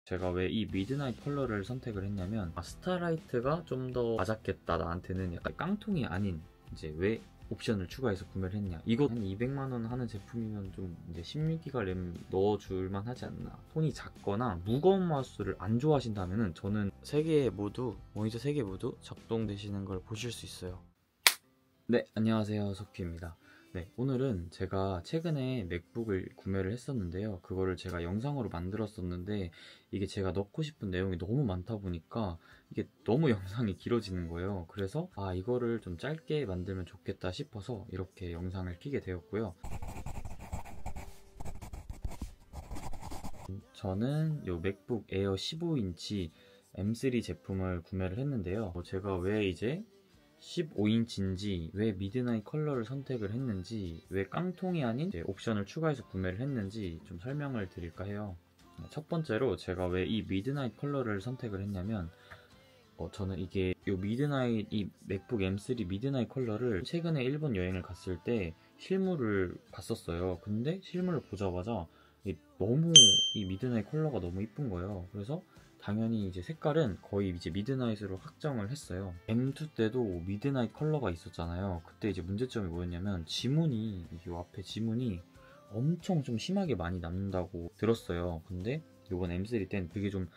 제가 왜 이 미드나잇 컬러를 선택을 했냐면 스타라이트가 좀 더 맞았겠다, 나한테는. 약간 깡통이 아닌 이제 왜 옵션을 추가해서 구매를 했냐, 이거 한 200만원 하는 제품이면 좀 이제 16기가 램 넣어줄만 하지 않나. 톤이 작거나 무거운 마우스를 안 좋아하신다면은 저는 모니터 3개 모두 작동되시는 걸 보실 수 있어요. 네, 안녕하세요, 석규입니다. 네, 오늘은 제가 최근에 맥북을 구매를 했었는데요. 그거를 제가 영상으로 만들었었는데 이게 제가 넣고 싶은 내용이 너무 많다 보니까 이게 너무 영상이 길어지는 거예요. 그래서 이거를 좀 짧게 만들면 좋겠다 싶어서 이렇게 영상을 켜게 되었고요. 저는 요 맥북 에어 15인치 M3 제품을 구매를 했는데요. 제가 왜 이제 15인치인지, 왜 미드나잇 컬러를 선택을 했는지, 왜 깡통이 아닌 옵션을 추가해서 구매를 했는지 좀 설명을 드릴까 해요. 첫 번째로 제가 왜 이 미드나잇 컬러를 선택을 했냐면 저는 이게 이 맥북 M3 미드나잇 컬러를 최근에 일본 여행을 갔을 때 실물을 봤었어요. 근데 실물을 보자마자 너무 이 미드나잇 컬러가 너무 이쁜 거예요. 그래서 당연히 이제 색깔은 거의 이제 미드나잇으로 확정을 했어요. M2 때도 미드나잇 컬러가 있었잖아요. 그때 이제 문제점이 뭐였냐면 이 앞에 지문이 엄청 좀 심하게 많이 남는다고 들었어요. 근데 이번 M3 땐 그게 좀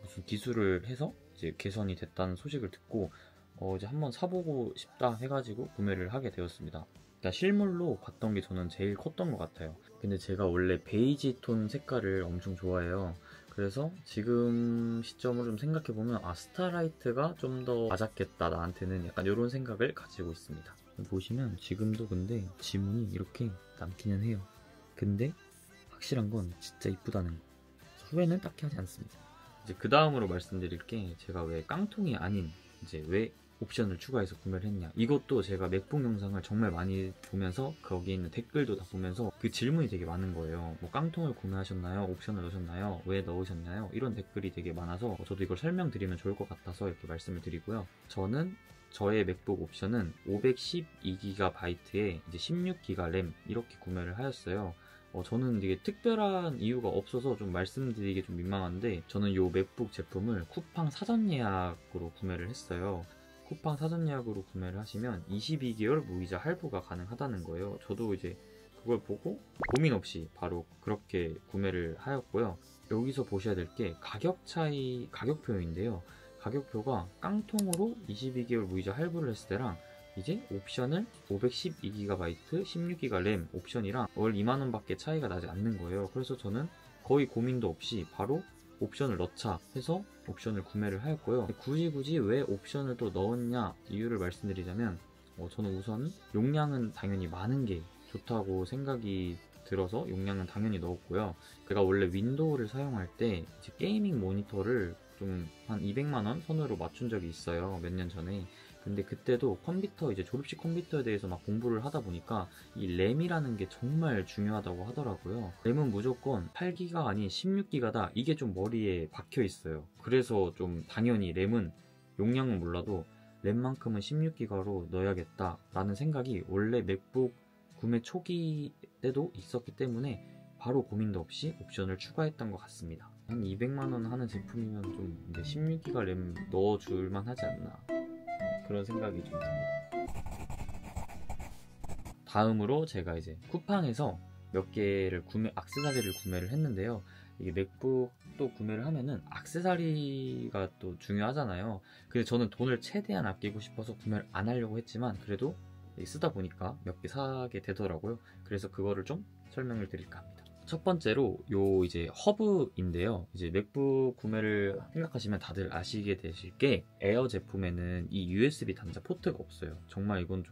무슨 기술을 해서 이제 개선이 됐다는 소식을 듣고 이제 한번 사보고 싶다 해가지고 구매를 하게 되었습니다. 일단 실물로 봤던 게 저는 제일 컸던 것 같아요. 근데 제가 원래 베이지 톤 색깔을 엄청 좋아해요. 그래서 지금 시점으로 좀 생각해보면 스타라이트가 좀 더 맞았겠다, 나한테는. 약간 이런 생각을 가지고 있습니다. 보시면 지금도 근데 지문이 이렇게 남기는 해요. 근데 확실한 건 진짜 이쁘다는 거. 후회는 딱히 하지 않습니다. 이제 그 다음으로 말씀드릴 게, 제가 왜 깡통이 아닌 이제 왜 옵션을 추가해서 구매를 했냐, 이것도 제가 맥북 영상을 정말 많이 보면서 거기에 있는 댓글도 다 보면서 그 질문이 되게 많은 거예요. 뭐 깡통을 구매하셨나요? 옵션을 넣으셨나요? 왜 넣으셨나요? 이런 댓글이 되게 많아서 저도 이걸 설명드리면 좋을 것 같아서 이렇게 말씀을 드리고요. 저의 맥북 옵션은 512GB에 이제 16GB 램 이렇게 구매를 하였어요. 저는 이게 특별한 이유가 없어서 좀 말씀드리기 좀 민망한데, 저는 이 맥북 제품을 쿠팡 사전 예약으로 구매를 했어요. 쿠팡 사전 예약으로 구매를 하시면 22개월 무이자 할부가 가능하다는 거예요. 저도 이제 그걸 보고 고민 없이 바로 그렇게 구매를 하였고요. 여기서 보셔야 될 게 가격표인데요. 가격표가 깡통으로 22개월 무이자 할부를 했을 때랑 이제 옵션을 512GB 16GB 램 옵션이랑 월 2만원 밖에 차이가 나지 않는 거예요. 그래서 저는 거의 고민도 없이 바로 옵션을 넣자 해서 옵션을 구매를 하였고요. 굳이 왜 옵션을 또 넣었냐 이유를 말씀드리자면, 저는 우선 용량은 당연히 많은 게 좋다고 생각이 들어서 용량은 당연히 넣었고요. 제가 원래 윈도우를 사용할 때 이제 게이밍 모니터를 좀 한 200만원 선으로 맞춘 적이 있어요, 몇 년 전에. 근데 그때도 이제 졸업식 컴퓨터에 대해서 막 공부를 하다 보니까 이 램이라는 게 정말 중요하다고 하더라고요. 램은 무조건 8기가 아닌 16기가다, 이게 좀 머리에 박혀 있어요. 그래서 좀 당연히 램은, 용량은 몰라도 램만큼은 16기가로 넣어야겠다 라는 생각이 원래 맥북 구매 초기 때도 있었기 때문에 바로 고민도 없이 옵션을 추가했던 것 같습니다. 한 200만원 하는 제품이면 좀 이제 16기가 램 넣어줄만 하지 않나, 그런 생각이 좀 듭니다. 다음으로 제가 이제 쿠팡에서 몇 개를 액세서리를 구매를 했는데요. 이게 맥북도 구매를 하면은 액세서리가 또 중요하잖아요. 그래서 저는 돈을 최대한 아끼고 싶어서 구매를 안 하려고 했지만 그래도 쓰다 보니까 몇 개 사게 되더라고요. 그래서 그거를 좀 설명을 드릴까 합니다. 첫 번째로 이제 허브인데요. 이제 맥북 구매를 생각하시면 다들 아시게 되실 게, 에어 제품에는 이 USB 단자 포트가 없어요. 정말 이건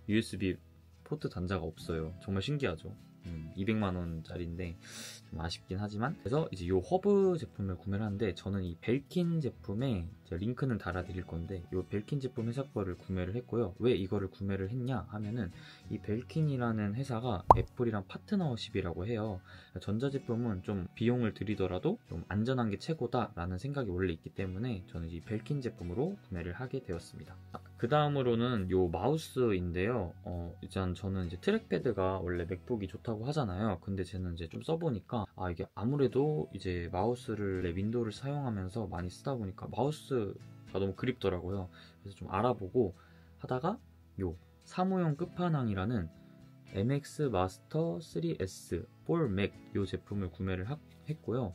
USB 포트 단자가 없어요. 정말 신기하죠. 200만원짜리인데 좀 아쉽긴 하지만. 그래서 이제 이 허브 제품을 구매를 하는데, 저는 이 벨킨 제품에 링크는 달아드릴 건데 이 벨킨 제품 회사 거를 구매를 했고요. 왜 이거를 구매를 했냐 하면은, 이 벨킨이라는 회사가 애플이랑 파트너십이라고 해요. 전자제품은 좀 비용을 들이더라도 좀 안전한 게 최고다 라는 생각이 원래 있기 때문에 저는 이 벨킨 제품으로 구매를 하게 되었습니다. 그 다음으로는 요 마우스인데요. 일단 저는 이제 트랙패드가 원래 맥북이 좋다고 하잖아요. 근데 쟤는 이제 좀 써보니까 이게 아무래도 이제 마우스를 윈도우를 사용하면서 많이 쓰다 보니까 마우스가 너무 그립더라고요. 그래서 좀 알아보고 하다가 요 사무용 끝판왕이라는 MX 마스터 3S 볼 맥 요 제품을 구매를 했고요.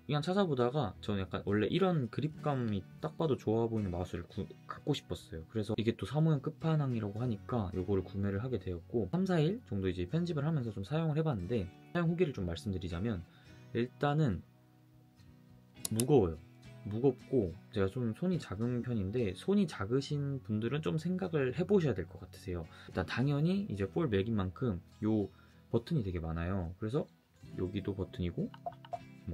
그냥 찾아보다가 저는 약간 원래 이런 그립감이 딱 봐도 좋아 보이는 마우스를 갖고 싶었어요. 그래서 이게 또 사무용 끝판왕이라고 하니까 요거를 구매를 하게 되었고 3, 4일 정도 이제 편집을 하면서 좀 사용을 해봤는데 사용 후기를 좀 말씀드리자면 일단은 무거워요. 무겁고 제가 좀 손이 작은 편인데 손이 작으신 분들은 좀 생각을 해보셔야 될 것 같으세요. 일단 당연히 이제 볼 맥인 만큼 요 버튼이 되게 많아요. 그래서 여기도 버튼이고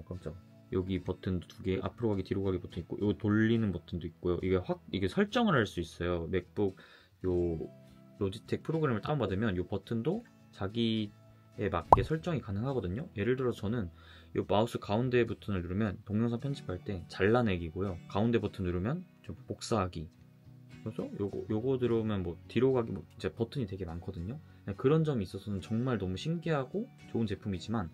깜짝 여기 버튼도 2개 앞으로 가기 뒤로 가기 버튼 있고 요 돌리는 버튼도 있고요. 이게 설정을 할 수 있어요. 맥북 요 로지텍 프로그램을 다운받으면 요 버튼도 자기에 맞게 설정이 가능하거든요. 예를 들어 저는 요 마우스 가운데 버튼을 누르면 동영상 편집할 때 잘라내기고요. 가운데 버튼 누르면 좀 복사하기. 그래서 요거 들어오면 뭐 뒤로 가기 이제 버튼이 되게 많거든요. 그런 점이 있어서는 정말 너무 신기하고 좋은 제품이지만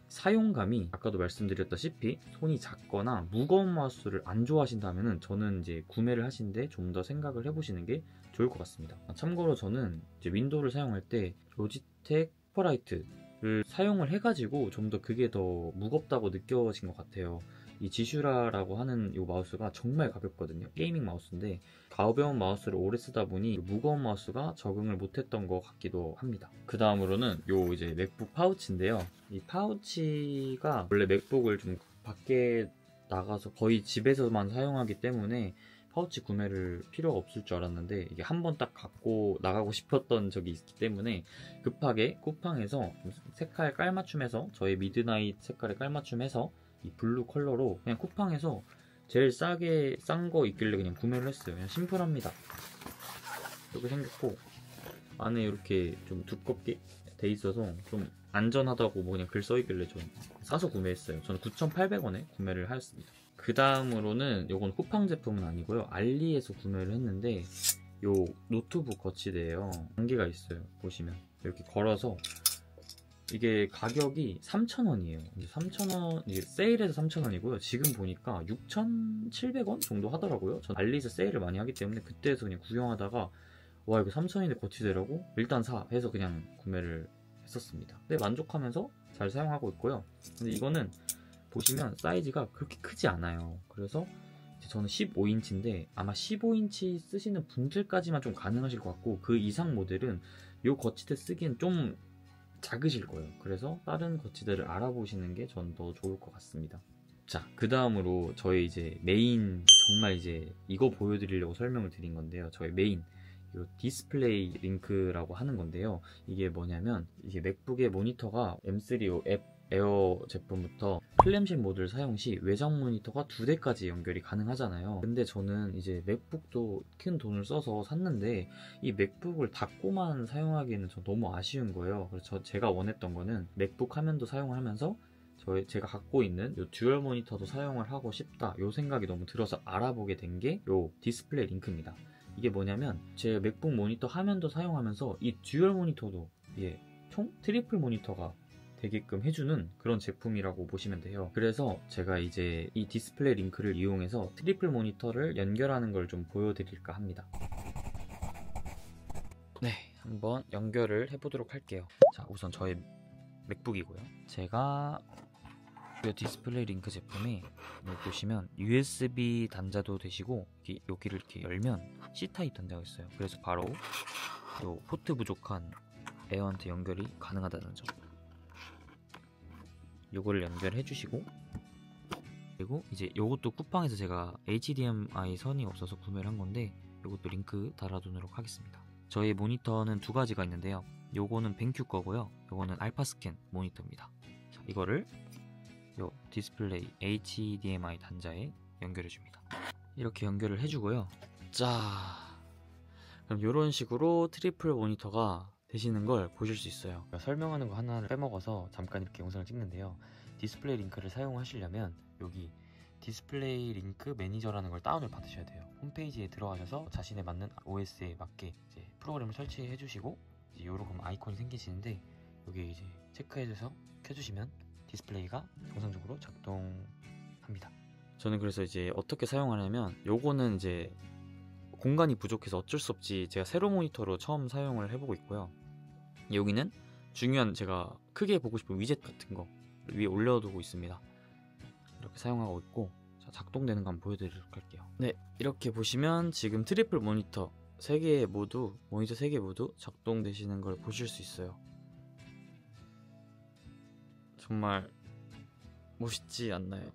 사용감이 아까도 말씀드렸다시피 손이 작거나 무거운 마우스를 안 좋아하신다면은 저는 이제 구매를 하신데 좀 더 생각을 해보시는 게 좋을 것 같습니다. 참고로 저는 이제 윈도우를 사용할 때 로지텍 슈퍼라이트를 사용을 해가지고 좀 더 그게 더 무겁다고 느껴진 것 같아요. 이 지슈라라고 하는 이 마우스가 정말 가볍거든요. 게이밍 마우스인데 가벼운 마우스를 오래 쓰다 보니 무거운 마우스가 적응을 못했던 것 같기도 합니다. 그 다음으로는 요 이제 맥북 파우치인데요. 이 파우치가 원래 맥북을 좀 밖에 나가서 거의 집에서만 사용하기 때문에 파우치 구매를 필요가 없을 줄 알았는데 이게 한번 딱 갖고 나가고 싶었던 적이 있기 때문에 급하게 쿠팡에서 색깔 깔맞춤해서 저의 미드나잇 색깔에 깔맞춤해서 이 블루 컬러로 그냥 쿠팡에서 제일 싼 거 있길래 그냥 구매를 했어요. 그냥 심플합니다. 이렇게 생겼고 안에 이렇게 좀 두껍게 돼 있어서 좀 안전하다고 그냥 글 써있길래 좀 사서 구매했어요. 저는 9,800원에 구매를 하였습니다. 그 다음으로는 요건 쿠팡 제품은 아니고요. 알리에서 구매를 했는데 요 노트북 거치대예요. 단계가 있어요. 보시면 이렇게 걸어서 이게 가격이 3,000원이에요. 3,000원, 이게 세일해서 3,000원이고요. 지금 보니까 6,700원 정도 하더라고요. 전 알리에서 세일을 많이 하기 때문에 그때에서 그냥 구경하다가 와 이거 3,000원인데 거치대라고? 일단 사 해서 그냥 구매를 했었습니다. 근데 만족하면서 잘 사용하고 있고요. 근데 이거는 보시면 사이즈가 그렇게 크지 않아요. 그래서 저는 15인치인데 아마 15인치 쓰시는 분들까지만 좀 가능하실 것 같고 그 이상 모델은 이 거치대 쓰기엔 좀 작으실 거예요. 그래서 다른 거치대를 알아보시는 게 전 더 좋을 것 같습니다. 자, 그 다음으로 저의 이제 메인, 정말 이제 이거 보여드리려고 설명을 드린 건데요. 저의 메인, 이 디스플레이 링크라고 하는 건데요. 이게 뭐냐면 이게 맥북의 모니터가 M3 앱 에어 제품부터 클램쉘 모드를 사용 시 외장 모니터가 2대까지 연결이 가능하잖아요. 근데 저는 이제 맥북도 큰 돈을 써서 샀는데 이 맥북을 닫고만 사용하기에는 저 너무 아쉬운 거예요. 그래서 제가 원했던 거는 맥북 화면도 사용을 하면서 제가 갖고 있는 요 듀얼 모니터도 사용을 하고 싶다 요 생각이 너무 들어서 알아보게 된 게 요 디스플레이 링크입니다. 이게 뭐냐면 제 맥북 모니터 화면도 사용하면서 이 듀얼 모니터도 총 트리플 모니터가 되게끔 해주는 그런 제품이라고 보시면 돼요. 그래서 제가 이제 이 디스플레이 링크를 이용해서 트리플 모니터를 연결하는 걸 좀 보여드릴까 합니다. 네, 한번 연결을 해보도록 할게요. 자, 우선 저의 맥북이고요. 제가 이 디스플레이 링크 제품이 여기 보시면 USB 단자도 되시고 여기를 이렇게 열면 C타입 단자가 있어요. 그래서 바로 요 포트 부족한 에어한테 연결이 가능하다는 점. 요거를 연결해 주시고 그리고 이제 요것도 쿠팡에서 제가 HDMI 선이 없어서 구매를 한 건데 요것도 링크 달아두도록 하겠습니다. 저희 모니터는 두 가지가 있는데요. 요거는 벤큐 거고요. 요거는 알파스캔 모니터입니다. 자, 이거를 요 디스플레이 HDMI 단자에 연결해 줍니다. 이렇게 연결을 해주고요. 자, 그럼 이런 식으로 트리플 모니터가 되시는 걸 보실 수 있어요. 설명하는 거 하나를 빼먹어서 잠깐 이렇게 영상을 찍는데요. 디스플레이 링크를 사용하시려면 여기 디스플레이 링크 매니저라는 걸 다운을 받으셔야 돼요. 홈페이지에 들어가셔서 자신에 맞는 OS에 맞게 이제 프로그램을 설치해 주시고 이제 요런 아이콘이 생기시는데 여기 이제 체크해줘서 켜주시면 디스플레이가 정상적으로 작동합니다. 저는 그래서 이제 어떻게 사용하냐면 요거는 이제 공간이 부족해서 어쩔 수 없이 제가 세로 모니터로 처음 사용을 해보고 있고요. 여기는 중요한 제가 크게 보고 싶은 위젯 같은 거 위에 올려두고 있습니다. 이렇게 사용하고 있고, 자, 작동되는 거 한번 보여드리도록 할게요. 네, 이렇게 보시면 지금 트리플 모니터 3개 모두 모니터 3개 모두 작동되시는 걸 보실 수 있어요. 정말 멋있지 않나요?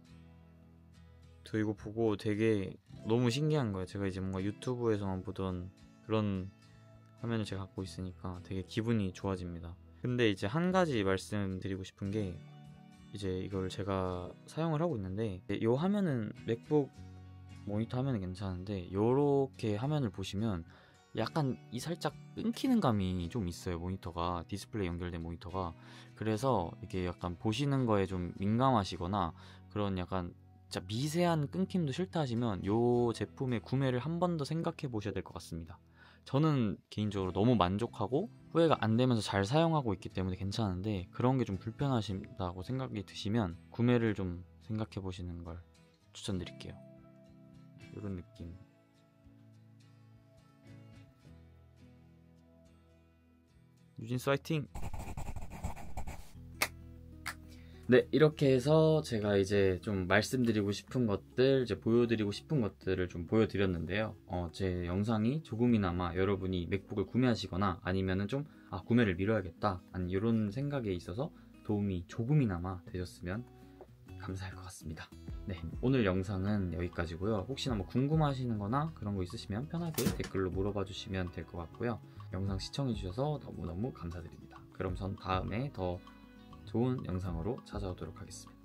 저 이거 보고 되게 너무 신기한 거예요. 제가 이제 뭔가 유튜브에서만 보던 그런 화면을 제가 갖고 있으니까 되게 기분이 좋아집니다. 근데 이제 한 가지 말씀드리고 싶은 게 이제 이걸 제가 사용을 하고 있는데 이 화면은 맥북 모니터 화면은 괜찮은데 요렇게 화면을 보시면 약간 이 살짝 끊기는 감이 좀 있어요. 모니터가 디스플레이 연결된 모니터가. 그래서 이게 약간 보시는 거에 좀 민감하시거나 그런 약간 진짜 미세한 끊김도 싫다 하시면 요 제품의 구매를 한 번 더 생각해 보셔야 될 것 같습니다. 저는 개인적으로 너무 만족하고 후회가 안 되면서 잘 사용하고 있기 때문에 괜찮은데 그런 게 좀 불편하신다고 생각이 드시면 구매를 좀 생각해 보시는 걸 추천드릴게요. 이런 느낌. 유진스 화이팅! 네, 이렇게 해서 제가 이제 좀 말씀드리고 싶은 것들, 이제 보여드리고 싶은 것들을 좀 보여드렸는데요. 제 영상이 조금이나마 여러분이 맥북을 구매하시거나 아니면은 좀, 구매를 미뤄야겠다. 아니, 이런 생각에 있어서 도움이 조금이나마 되셨으면 감사할 것 같습니다. 네, 오늘 영상은 여기까지고요. 혹시나 뭐 궁금하시는 거나 그런 거 있으시면 편하게 댓글로 물어봐 주시면 될 것 같고요. 영상 시청해 주셔서 너무너무 감사드립니다. 그럼 전 다음에 더 좋은 영상으로 찾아오도록 하겠습니다.